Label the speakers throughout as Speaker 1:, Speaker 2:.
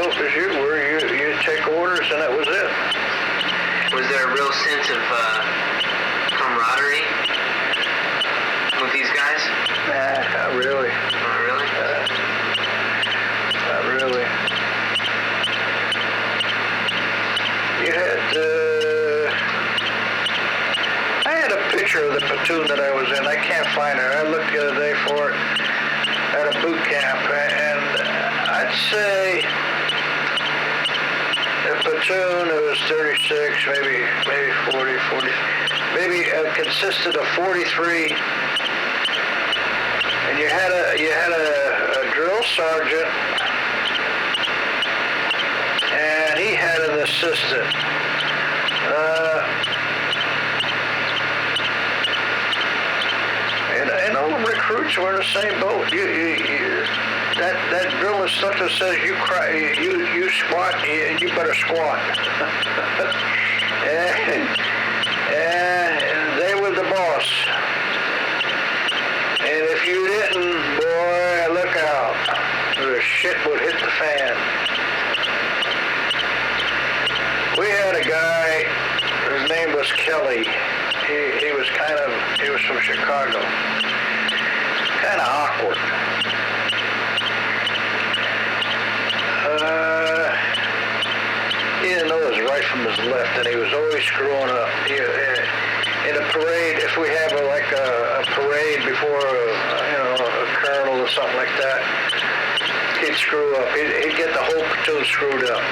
Speaker 1: yourself as you were. You take orders, and that was it.
Speaker 2: Was there a real sense of camaraderie with these guys?
Speaker 1: Nah, not really.
Speaker 2: Not really?
Speaker 1: Not really. You had, I had a picture of the platoon that I was in. I can't find it. I looked the other day for it at a boot camp, and I'd say the platoon, it was 36, maybe 40, maybe consisted of 43. And you had a drill sergeant, and he had an assistant. And all the recruits were in the same boat. That drill instructor says you squat, you better squat. and they were the boss. And if you didn't, boy, look out. The shit would hit the fan. We had a guy, his name was Kelly. He was from Chicago. Kind of awkward. He didn't know his right from his left, and he was always screwing up. In a parade, if we have a parade before a colonel or something like that, he'd screw up. He'd get the whole platoon screwed up,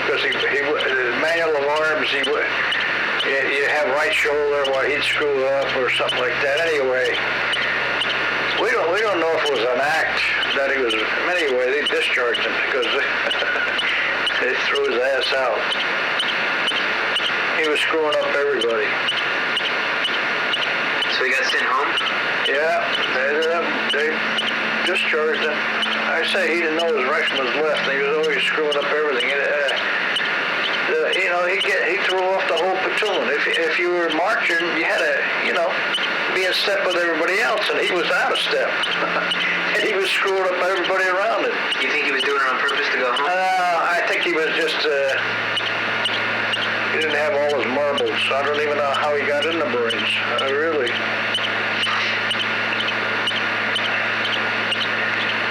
Speaker 1: because the manual of arms, you have right shoulder, he'd screw up or something like that. Anyway, we don't know if it was an act that he was. Anyway, they discharged him because they threw his ass out. He was screwing up everybody.
Speaker 2: So he got sent home?
Speaker 1: Yeah, they discharged him. I say he didn't know his right from his left. He was always screwing up everything. He threw off the whole platoon. If you were marching, you had to, be in step with everybody else, and he was out of step. And he was screwing up everybody around him.
Speaker 2: You think he was doing it on purpose to go home?
Speaker 1: I think he was just, he didn't have all his marbles. I don't even know how he got in the Marines. Really.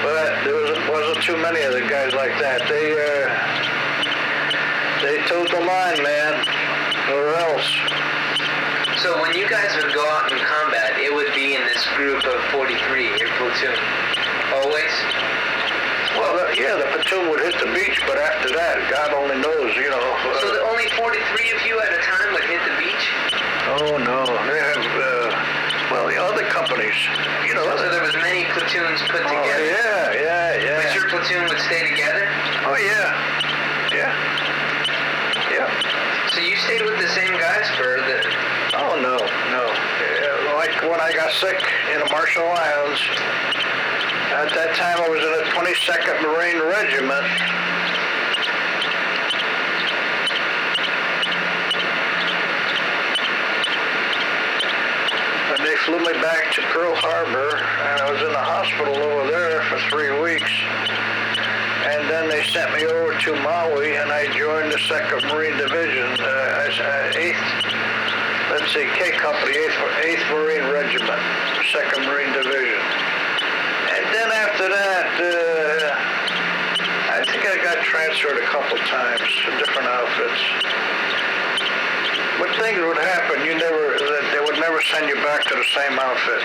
Speaker 1: But there wasn't too many of the guys like that. They towed the line, man, or else.
Speaker 2: So when you guys would go out in combat, it would be in this group of 43, your platoon? Always?
Speaker 1: Well, the platoon would hit the beach, but after that, God only knows,
Speaker 2: So only 43 of you at a time would hit the beach?
Speaker 1: Oh, no. They have, the other companies,
Speaker 2: So there was many platoons put together?
Speaker 1: Yeah.
Speaker 2: But your platoon would stay together?
Speaker 1: Oh, yeah.
Speaker 2: So you stayed with the same guys for the...
Speaker 1: Oh, no. Like when I got sick in the Marshall Islands, at that time I was in the 22nd Marine Regiment. And they flew me back to Pearl Harbor, and I was in the hospital over there for 3 weeks. And then they sent me over to Maui, and I joined the 2nd Marine Division, 8th K Company, 8th Marine Regiment, 2nd Marine Division. And then after that, I think I got transferred a couple times to different outfits. But things would happen, they would never send you back to the same outfit.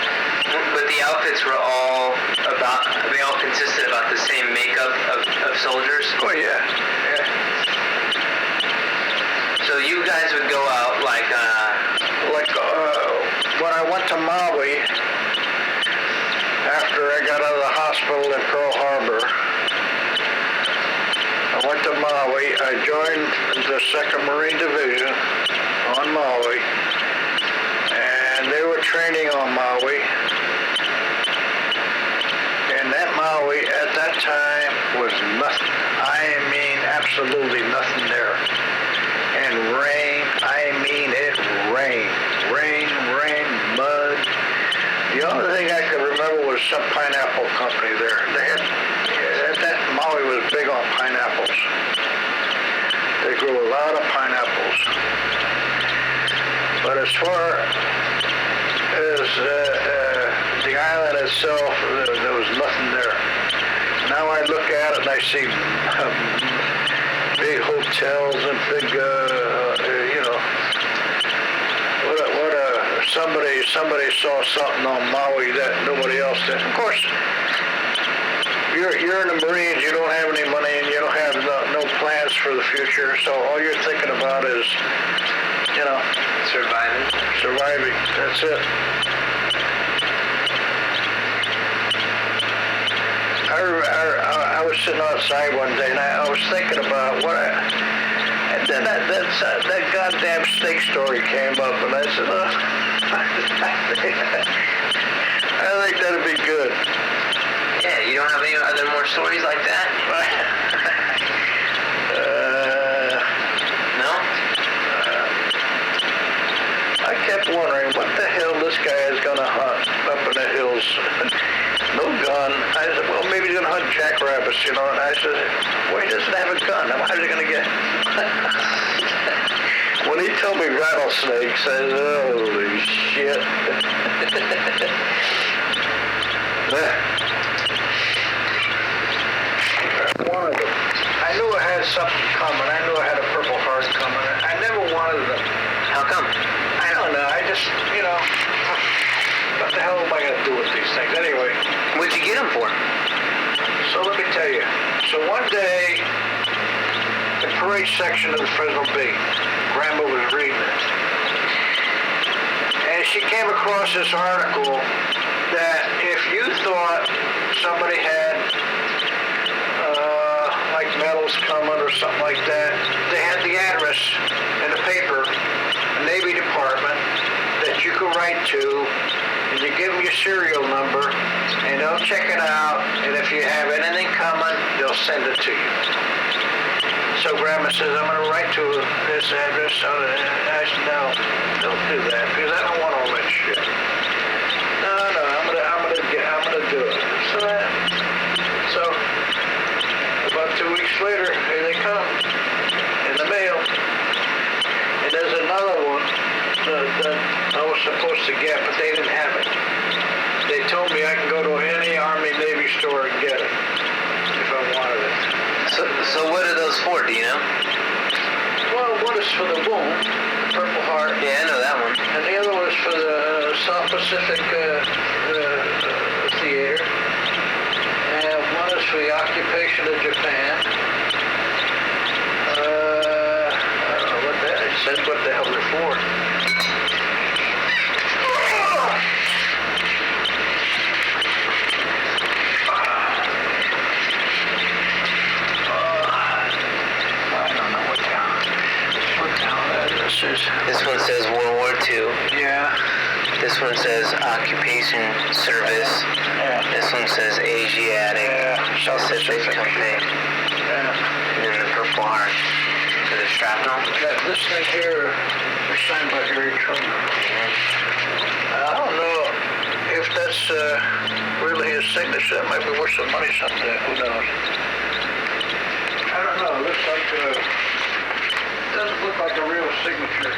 Speaker 2: But the outfits were they all consisted about the same makeup of soldiers?
Speaker 1: Oh, yeah.
Speaker 2: So you guys would go out
Speaker 1: when I went to Maui, after I got out of the hospital in Pearl Harbor, I went to Maui. I joined the 2nd Marine Division on Maui, and they were training on Maui. And that Maui at that time was nothing. I mean, absolutely nothing there. And rain, it rained. Rain, mud. The only thing I could remember was some pineapple company there. They had, that Maui was big on pineapples. They grew a lot of pineapples. But as far as the island itself, there was nothing there. Now I look at it and I see big hotels and big, somebody saw something on Maui that nobody else did. Of course, you're in the Marines, you don't have any money and you don't have no plans for the future, so all you're thinking about is, surviving. That's it. I was sitting outside one day and I was thinking about and then that goddamn steak story came up and I said, I think that'd be good.
Speaker 2: Yeah, you don't have any other more stories like that? No?
Speaker 1: I kept wondering what the hell this guy is going to hunt up in the hills. No gun. I said, well, maybe he's going to hunt jackrabbits, And I said, well, he doesn't have a gun. How's he going to get? When he told me rattlesnakes, I said, holy shit. Wanted them. I knew I had something coming. I knew I had a Purple Heart coming. I never wanted them.
Speaker 2: How come?
Speaker 1: I don't know. I just, what the hell am I going to do with these things? Anyway.
Speaker 2: What'd you get them for?
Speaker 1: So let me tell you. So one day, the parade section of the Fresno Bay, Grandma was reading it. And she came across this article that if you thought somebody had like medals coming or something like that, they had the address in the paper, the Navy Department, that you could write to, and you give them your serial number, and they'll check it out, and if you have anything coming, they'll send it to you. So Grandma says, I'm going to write to this address. I said, no, don't do that, because I don't want all that shit. No, I'm gonna do it. So about 2 weeks later, here they come in the mail. And there's another one that I was supposed to get, but they didn't have it. They told me I can go to any Army Navy store and get it if I wanted it.
Speaker 2: So what are those for? Do you know?
Speaker 1: Well, one is for the wound, Purple Heart.
Speaker 2: Yeah, I know that one.
Speaker 1: And the other one is for the South Pacific Theater. And one is for the occupation of Japan. I don't know what that is. It says what the hell they're for.
Speaker 2: This one says World War II.
Speaker 1: Yeah.
Speaker 2: This one says Occupation Service.
Speaker 1: Yeah.
Speaker 2: This one says Asiatic.
Speaker 1: Yeah. South
Speaker 2: Pacific
Speaker 1: Pacific.
Speaker 2: Campaign.
Speaker 1: Yeah.
Speaker 2: And then the Purple Heart for the shrapnel.
Speaker 1: This thing here is signed by Harry Truman. I don't know if that's really his signature. That might be worth some money someday. Who knows? I don't know. It looks like doesn't look like a real signature.